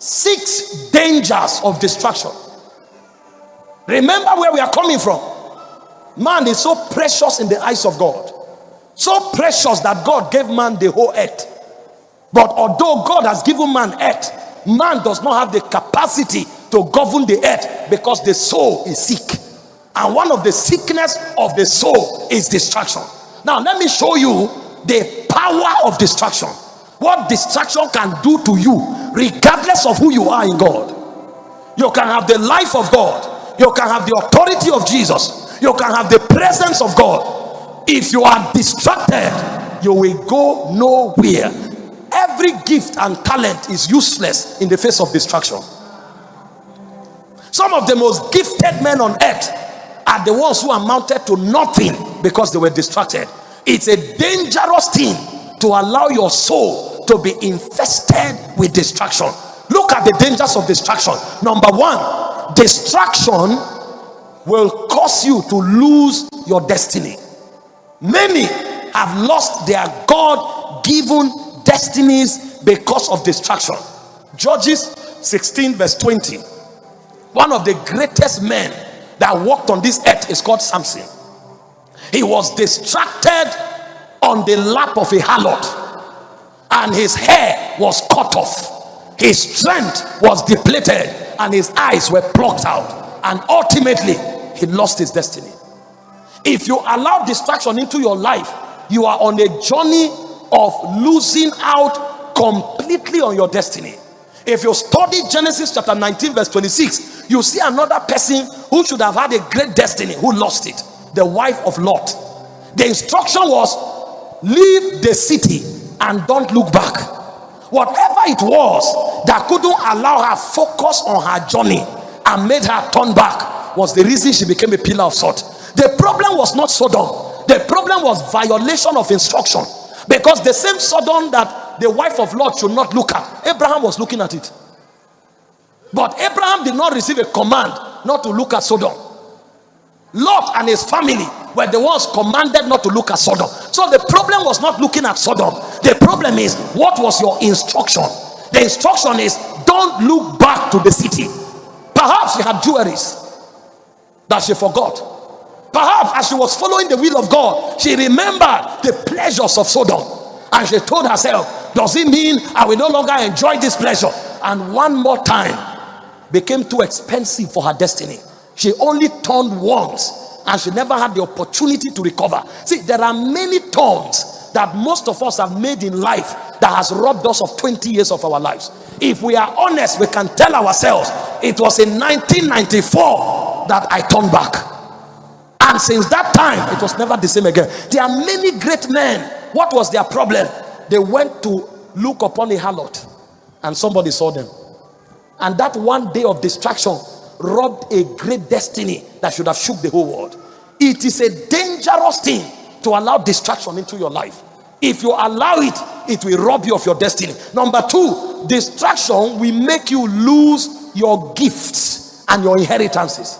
6 dangers of distraction. Remember where we are coming from. Man is so precious in the eyes of God. So precious that God gave man the whole earth. But although God has given man earth, man does not have the capacity to govern the earth because the soul is sick. And one of the sickness of the soul is distraction. Now let me show you the power of distraction. What distraction can do to you regardless of who you are in God. You can have the life of God. You can have the authority of Jesus. You can have the presence of God. If you are distracted, you will go nowhere. Every gift and talent is useless in the face of distraction. Some of the most gifted men on earth are the ones who amounted to nothing because they were distracted. It's a dangerous thing to allow your soul to be infested with distraction. Look at the dangers of distraction. Number 1, distraction will cause you to lose your destiny. Many have lost their God-given destinies because of distraction. Judges 16 verse 20. One of the greatest men that walked on this earth is called Samson. He was distracted on the lap of a harlot, and his hair was cut off, his strength was depleted, and his eyes were plucked out, and ultimately he lost his destiny. If you allow distraction into your life, you are on a journey of losing out completely on your destiny. If you study Genesis chapter 19 verse 26, you see another person who should have had a great destiny who lost it. The wife of Lot. The instruction was, leave the city and don't look back. Whatever it was that couldn't allow her focus on her journey and made her turn back was the reason she became a pillar of salt. The problem was not Sodom. The problem was violation of instruction. Because the same Sodom that the wife of Lot should not look at, Abraham was looking at it. But Abraham did not receive a command not to look at Sodom. Lot and his family were the ones commanded not to look at Sodom. So the problem was not looking at Sodom. The problem is, what was your instruction? The instruction is, don't look back to the city. Perhaps she had jewelries that she forgot. Perhaps as she was following the will of God, she remembered the pleasures of Sodom, and she told herself, does it mean I will no longer enjoy this pleasure? And one more time became too expensive for her destiny. She only turned once, and she never had the opportunity to recover. See, there are many turns that most of us have made in life that has robbed us of 20 years of our lives. If we are honest, we can tell ourselves, it was in 1994 that I turned back. And since that time, it was never the same again. There are many great men. What was their problem? They went to look upon a harlot, and somebody saw them. And that one day of distraction robbed a great destiny that should have shook the whole world. It is a dangerous thing to allow distraction into your life. If you allow it, it will rob you of your destiny. Number 2, distraction will make you lose your gifts and your inheritances.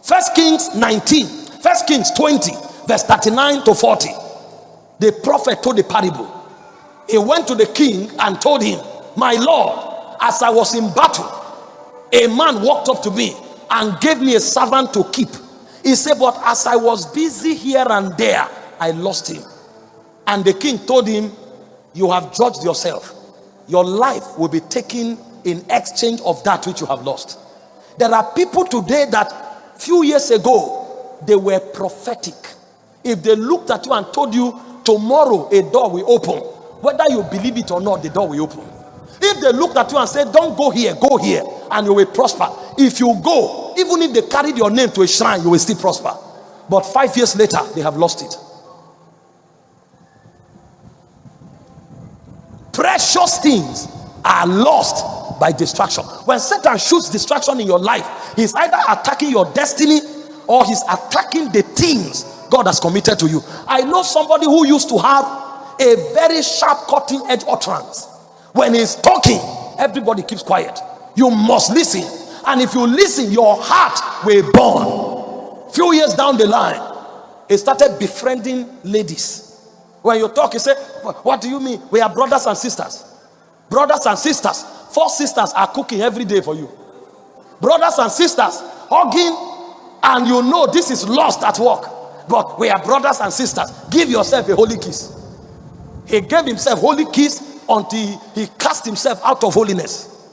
1 Kings 20 verse 39 to 40. The prophet told the parable. He went to the king and told him, my lord, as I was in battle, a man walked up to me and gave me a servant to keep. He said, but as I was busy here and there, I lost him. And the king told him, you have judged yourself. Your life will be taken in exchange of that which you have lost. There are people today that few years ago, they were prophetic. If they looked at you and told you, tomorrow a door will open, whether you believe it or not, the door will open. If they looked at you and said, don't go here, and you will prosper. If you go, even if they carried your name to a shrine, you will still prosper. But 5 years later, they have lost it. Precious things are lost by distraction. When Satan shoots distraction in your life, he's either attacking your destiny or he's attacking the things God has committed to you. I know somebody who used to have a very sharp cutting edge utterance. When he's talking, everybody keeps quiet. You must listen. And if you listen, your heart will burn. Few years down the line, he started befriending ladies. When you talk, he said, what do you mean? We are brothers and sisters. Brothers and sisters. 4 sisters are cooking every day for you. Brothers and sisters hugging, and you know this is lost at work. But we are brothers and sisters. Give yourself a holy kiss. He gave himself holy kiss until he cast himself out of holiness.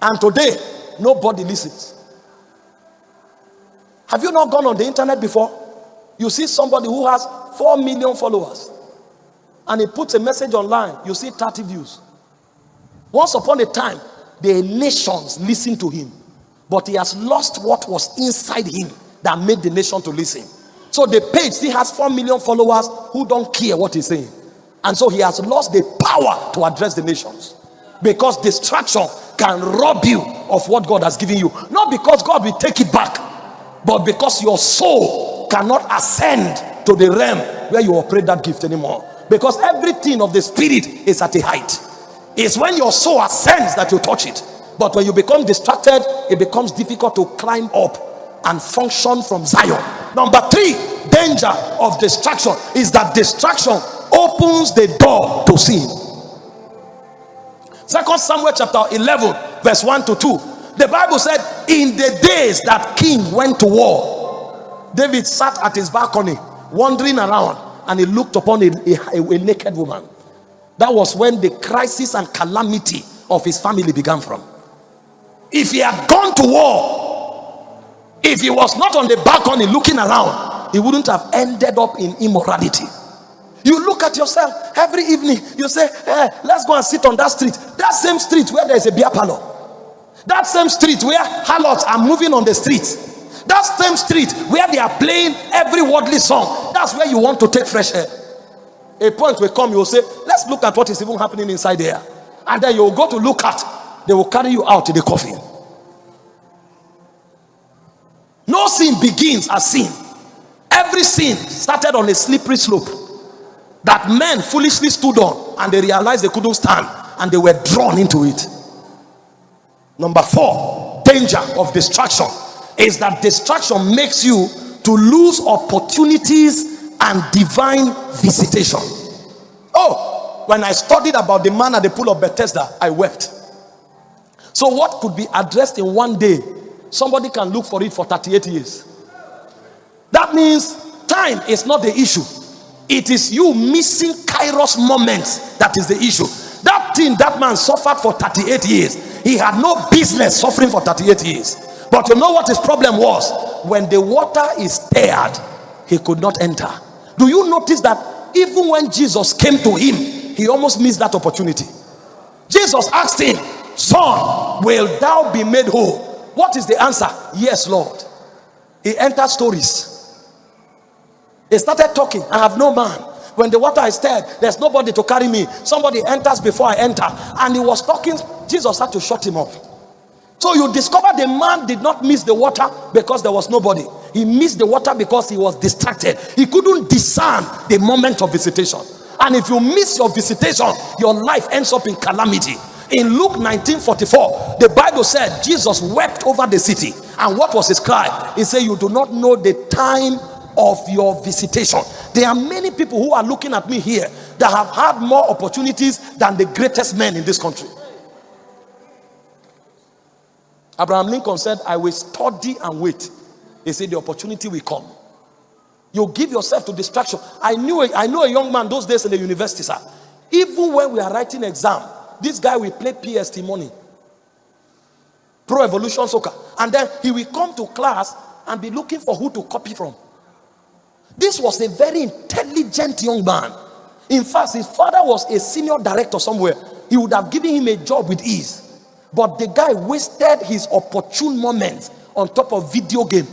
And today, nobody listens. Have you not gone on the internet before? You see somebody who has 4 million followers, and he puts a message online, you see 30 views. Once upon a time, the nations listened to him, but he has lost what was inside him that made the nation to listen. So the page still has 4 million followers who don't care what he's saying. And so he has lost the power to address the nations. Because distraction can rob you of what God has given you. Not because God will take it back, but because your soul cannot ascend to the realm where you operate that gift anymore. Because everything of the spirit is at a height. It's when your soul ascends that you touch it. But when you become distracted, it becomes difficult to climb up and function from Zion. Number 3, danger of distraction is that distraction opens the door to sin. 2 Samuel chapter 11 verse 1 to 2. The Bible said, in the days that king went to war, David sat at his balcony wandering around, and he looked upon a naked woman. That was when the crisis and calamity of his family began from. If he had gone to war, if he was not on the balcony looking around, he wouldn't have ended up in immorality. You look at yourself every evening, you say, hey, let's go and sit on that street. That same street where there is a beer parlor. That same street where harlots are moving on the streets. That same street where they are playing every worldly song. That's where you want to take fresh air. A point will come, you will say, let's look at what is even happening inside there. And then you will go to look at, they will carry you out in the coffin. No sin begins as sin. Every sin started on a slippery slope that men foolishly stood on, and they realized they couldn't stand, and they were drawn into it. Number 4, danger of distraction is that distraction makes you to lose opportunities and divine visitation. Oh, when I studied about the man at the pool of Bethesda, I wept. So what could be addressed in one day, somebody can look for it for 38 years. That means time is not the issue. It is you missing Kairos moments that is the issue. That thing that man suffered for 38 years, he had no business suffering for 38 years. But you know what his problem was? When the water is stirred, he could not enter. Do you notice that even when Jesus came to him, he almost missed that opportunity? Jesus asked him, son, will thou be made whole? What is the answer? Yes, Lord. He entered stories. He started talking. I have no man. When the water is stirred, there's nobody to carry me. Somebody enters before I enter. And he was talking. Jesus had to shut him up. So you discover the man did not miss the water because there was nobody. He missed the water because he was distracted. He couldn't discern the moment of visitation. And if you miss your visitation, your life ends up in calamity. In Luke 19:44, the Bible said Jesus wept over the city. And what was his cry? He said, you do not know the time of your visitation. There are many people who are looking at me here that have had more opportunities than the greatest men in this country. Abraham Lincoln said, I will study and wait. He said, the opportunity will come. You give yourself to distraction. I know a young man those days in the university, sir. Even when we are writing exam, this guy will play PST money, Pro Evolution Soccer, and then he will come to class and be looking for who to copy from. This was a very intelligent young man. In fact, his father was a senior director somewhere. He would have given him a job with ease. But the guy wasted his opportune moments on top of video game.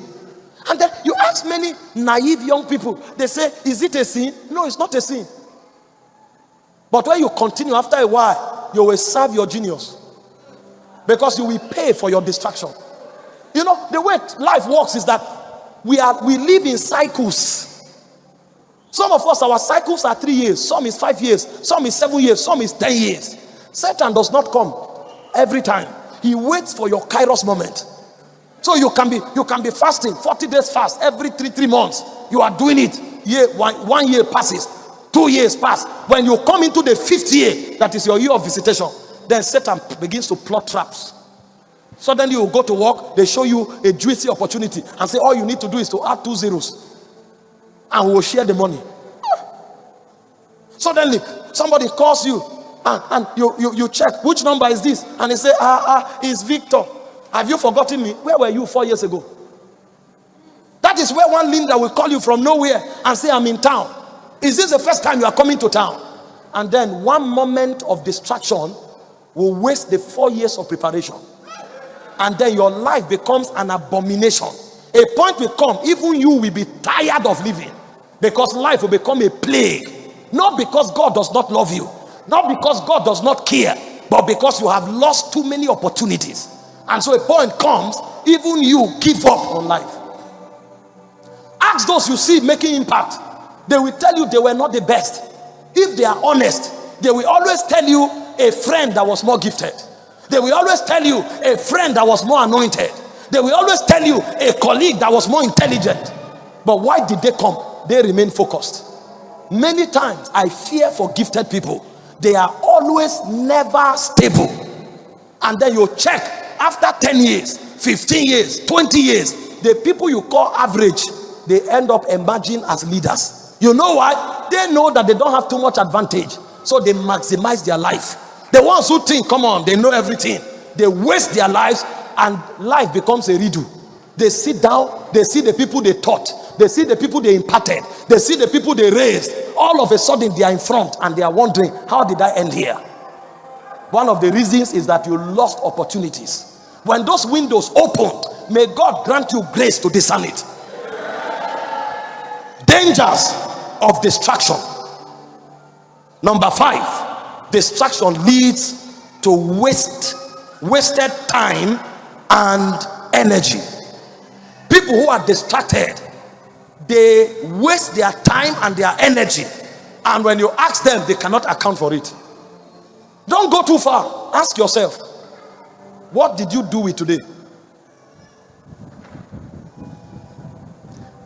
And then you ask many naive young people, they say, is it a sin? No, it's not a sin. But when you continue, after a while, you will serve your genius. Because you will pay for your distraction. You know, the way life works is that we live in cycles. Some of us, our cycles are 3 years. Some is 5 years. Some is 7 years. Some is 10 years. Satan does not come every time. He waits for your Kairos moment. So you can be fasting 40 days fast every 3 months. You are doing it. One year passes, 2 years pass. When you come into the 5th year, that is your year of visitation, Then Satan begins to plot traps. Suddenly you go to work, they show you a juicy opportunity and say all you need to do is to add 2 zeros and we'll share the money. Suddenly somebody calls you and you check which number is this, and they say it's Victor. Have you forgotten me? Where were you 4 years ago? That is where one Linda will call you from nowhere and say, I'm in town. Is this the first time you are coming to town? And then one moment of distraction will waste the 4 years of preparation. And then your life becomes an abomination. A point will come, even you will be tired of living, because life will become a plague. Not because God does not love you, not because God does not care, but because you have lost too many opportunities. And so a point comes, even you give up on life. Ask those you see making impact. They will tell you they were not the best. If they are honest, they will always tell you a friend that was more gifted. They will always tell you a friend that was more anointed. They will always tell you a colleague that was more intelligent. But why did they come? They remain focused. Many times I fear for gifted people. They are always never stable. And then you check after 10 years, 15 years, 20 years, the people you call average, they end up emerging as leaders. You know why? They know that they don't have too much advantage, so they maximize their life. The ones who think, come on, they know everything, they waste their lives, and life becomes a redo. They sit down, they see the people they taught, they see the people they imparted, they see the people they raised. All of a sudden they are in front and they are wondering, how did I end here? One of the reasons is that you lost opportunities. When those windows opened, may God grant you grace to discern it. Dangers of distraction. Number 5, distraction leads to wasted time and energy. People who are distracted, they waste their time and their energy, and when you ask them, they cannot account for it. Don't go too far. Ask yourself, what did you do with today?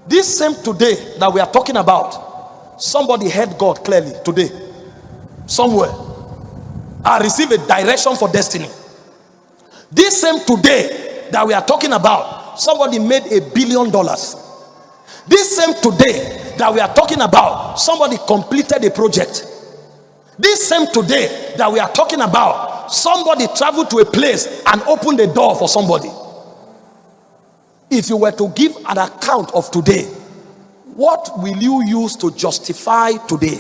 This same today that we are talking about, somebody heard God clearly today, somewhere, and received a direction for destiny. This same today that we are talking about, somebody made $1 billion. This same today that we are talking about, somebody completed a project. This same today that we are talking about, somebody traveled to a place and opened a door for somebody. If you were to give an account of today, what will you use to justify today?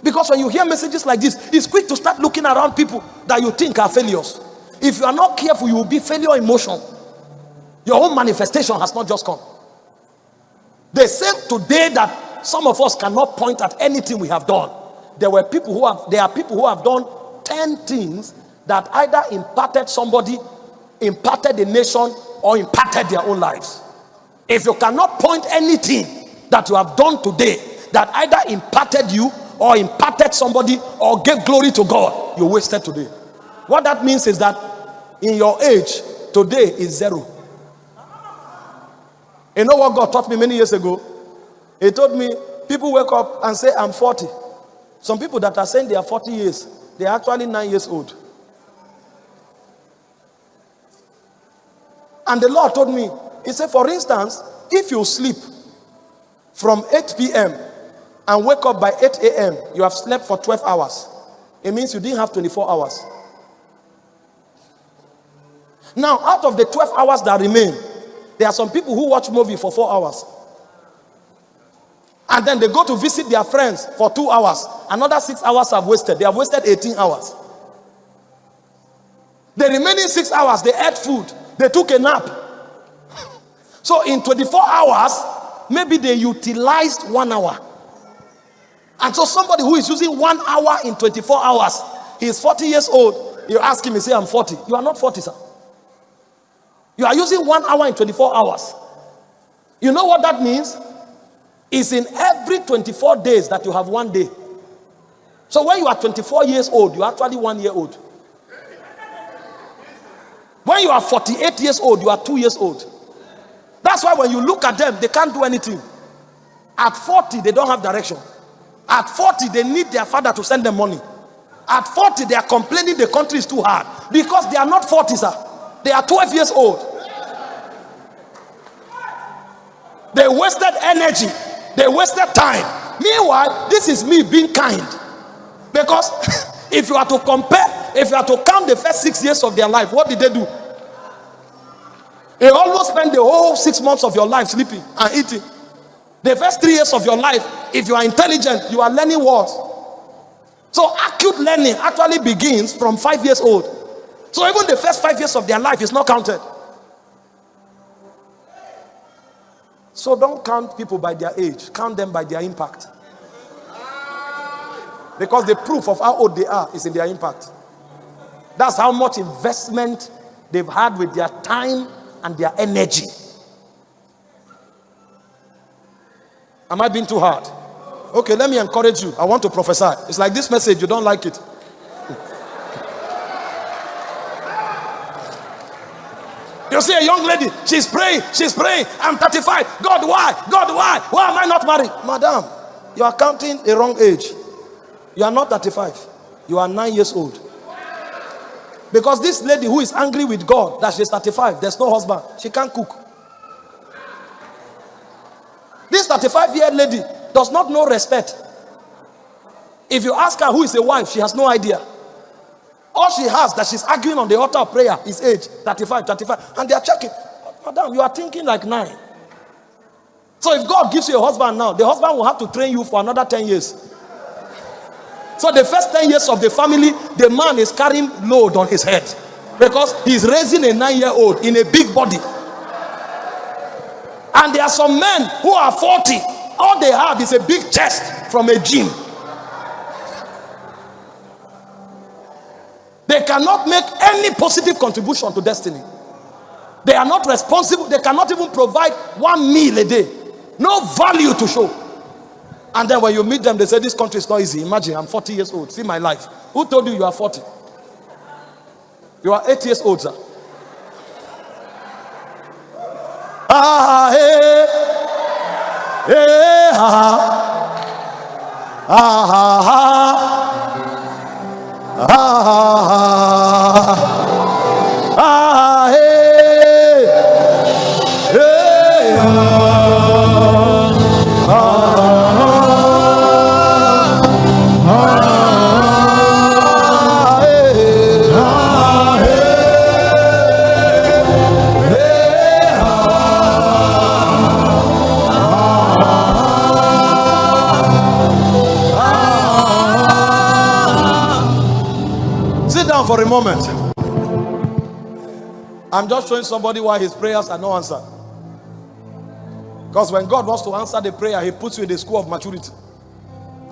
Because when you hear messages like this, it's quick to start looking around people that you think are failures. If you are not careful, you will be failure in motion. Your own manifestation has not just come. They say today that some of us cannot point at anything we have done. There are people who have done 10 things that either impacted somebody, impacted the nation, or impacted their own lives. If you cannot point anything that you have done today that either impacted you or impacted somebody or gave glory to God, you wasted today. What that means is that in your age, today is 0. You know what God taught me many years ago? He told me, people wake up and say, I'm 40. Some people that are saying they are 40 years, they are actually 9 years old. And the Lord told me, he said, for instance, if you sleep from 8 p.m. and wake up by 8 a.m., you have slept for 12 hours. It means you didn't have 24 hours. Now, out of the 12 hours that remain, there are some people who watch movie for 4 hours. And then they go to visit their friends for 2 hours. Another 6 hours have wasted. They have wasted 18 hours. The remaining 6 hours, they ate food. They took a nap. So in 24 hours, maybe they utilized 1 hour. And so somebody who is using 1 hour in 24 hours, he is 40 years old. You ask him, he say, I'm 40. You are not 40, sir. You are using 1 hour in 24 hours. You know what that means? It's in every 24 days that you have 1 day. So when you are 24 years old, you are actually 1 year old. When you are 48 years old, you are 2 years old. That's why when you look at them, they can't do anything. At 40, they don't have direction. At 40, they need their father to send them money. At 40, they are complaining the country is too hard. Because they are not 40, sir. They are 12 years old. They wasted energy. They wasted time. Meanwhile, this is me being kind. Because if you are to compare, if you are to count the first 6 years of their life, what did they do? They almost spend the whole 6 months of your life sleeping and eating. The first 3 years of your life, if you are intelligent, you are learning words. So acute learning actually begins from 5 years old. So even the first 5 years of their life is not counted. So don't count people by their age. Count them by their impact. Because the proof of how old they are is in their impact. That's how much investment they've had with their time and their energy. Am I being too hard? Okay, let me encourage you. I want to prophesy. It's like this message, you don't like it. You see a young lady, she's praying. I'm 35. God, why? God, why? Why am I not married? Madam, you are counting the wrong age. You are not 35. You are 9 years old. Because this lady who is angry with God that she's 35, there's no husband, she can't cook. This 35-year-old lady does not know respect. If you ask her who is a wife, she has no idea. All she has that she's arguing on the altar of prayer is age, 35. And they are checking. Madam, you are thinking like 9. So if God gives you a husband now, the husband will have to train you for another 10 years. So the first 10 years of the family, the man is carrying load on his head. Because he's raising a 9-year-old in a big body. And there are some men who are 40. All they have is a big chest from a gym. They cannot make any positive contribution to destiny. They are not responsible. They cannot even provide 1 meal a day. No value to show. And then when you meet them, they say, this country is not easy. Imagine, I'm 40 years old. See my life. Who told you you are 40? You are 8 years old, sir. Hey, for a moment. I'm just showing somebody why his prayers are not answered. Because when God wants to answer the prayer, he puts you in the school of maturity.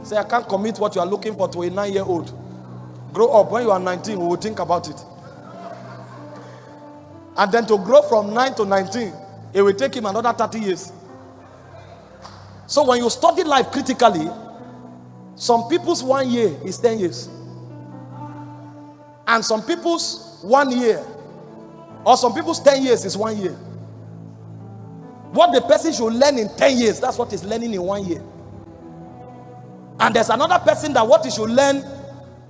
Say, I can't commit what you are looking for to a 9-year-old. Grow up. When you are 19, we will think about it. And then to grow from 9 to 19, it will take him another 30 years. So when you study life critically, some people's 1 year is 10 years. And some people's 1 year, or some people's 10 years is 1 year. What the person should learn in 10 years, that's what he's learning in 1 year. And there's another person that what he should learn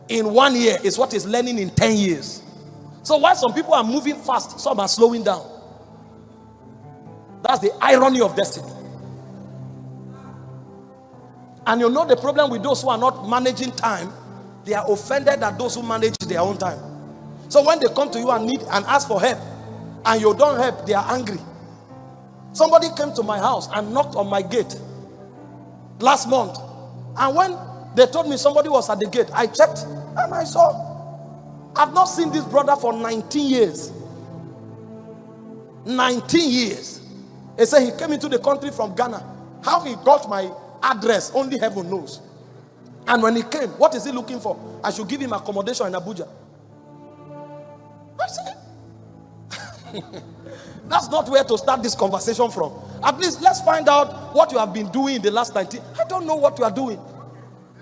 in 1 year is what he's learning in 10 years. So while some people are moving fast, some are slowing down. That's the irony of destiny. And you know the problem with those who are not managing time, they are offended at those who manage their own time. So when they come to you and need and ask for help, and you don't help, they are angry. Somebody came to my house and knocked on my gate last month. And when they told me somebody was at the gate, I checked and I saw, I've not seen this brother for 19 years. 19 years. They say he came into the country from Ghana. How he got my address, only heaven knows. And when he came, what is he looking for? I should give him accommodation in Abuja. I said, that's not where to start this conversation from. At least let's find out what you have been doing in the last 19. I don't know what you are doing.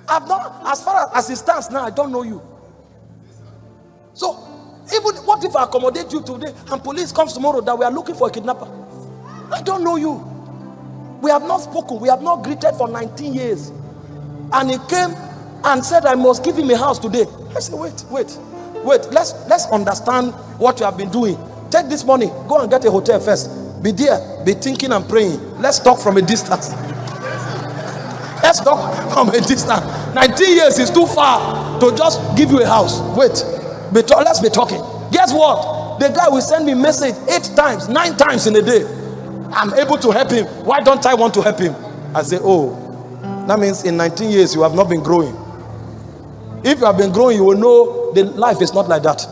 I've not, as far as it stands now, I don't know you. So, even what if I accommodate you today and police comes tomorrow that we are looking for a kidnapper? I don't know you. We have not spoken. We have not greeted for 19 years. And he came and said, I must give him a house today. I said, wait. Let's understand what you have been doing. Take this money, go and get a hotel first. Be there, be thinking and praying. Let's talk from a distance. Let's talk from a distance. 19 years is too far to just give you a house. Wait, let's be talking. Guess what? The guy will send me message 8 times, 9 times in a day. I'm able to help him. Why don't I want to help him? I say, oh, that means in 19 years you have not been growing. If you have been growing, you will know the life is not like that.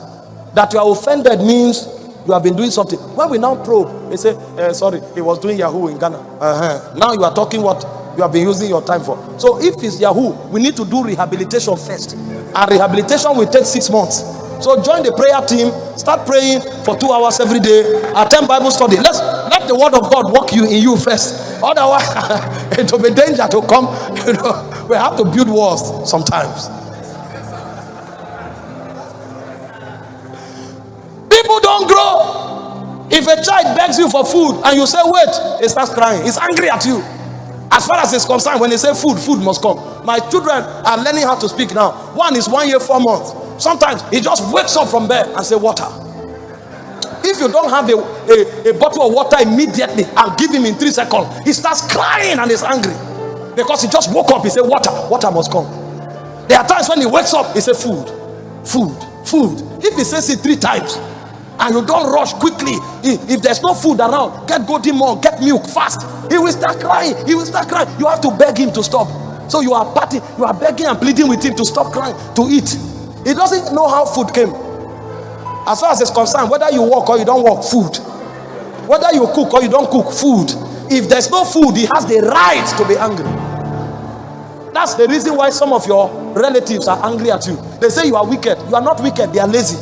That you are offended means you have been doing something. When we now probe, they say, sorry, he was doing Yahoo in Ghana. Now you are talking what you have been using your time for. So if it's Yahoo, we need to do rehabilitation first. And rehabilitation will take 6 months. So join the prayer team, start praying for 2 hours every day, attend Bible study. Let the word of God work in you first. Otherwise, it will be danger to come. We have to build walls sometimes. People don't grow. If a child begs you for food and you say wait, he starts crying. He's angry at you. As far as it's concerned, when they say food must come. My children are learning how to speak now. One is 1 year 4 months. Sometimes he just wakes up from bed and say water. If you don't have a bottle of water immediately and give him in 3 seconds, he starts crying and is angry because he just woke up. He said water must come. There are times when he wakes up, he says food. If he says it 3 times and you don't rush quickly, if there's no food around, get golden milk, get milk fast, he will start crying. You have to beg him to stop. So you are begging and pleading with him to stop crying, to eat. He doesn't know how food came. As far as it's concerned, whether you walk or you don't walk, food. Whether you cook or you don't cook, food. If there's no food, he has the right to be angry. That's the reason why some of your relatives are angry at you. They say you are wicked. You are not wicked, they are lazy.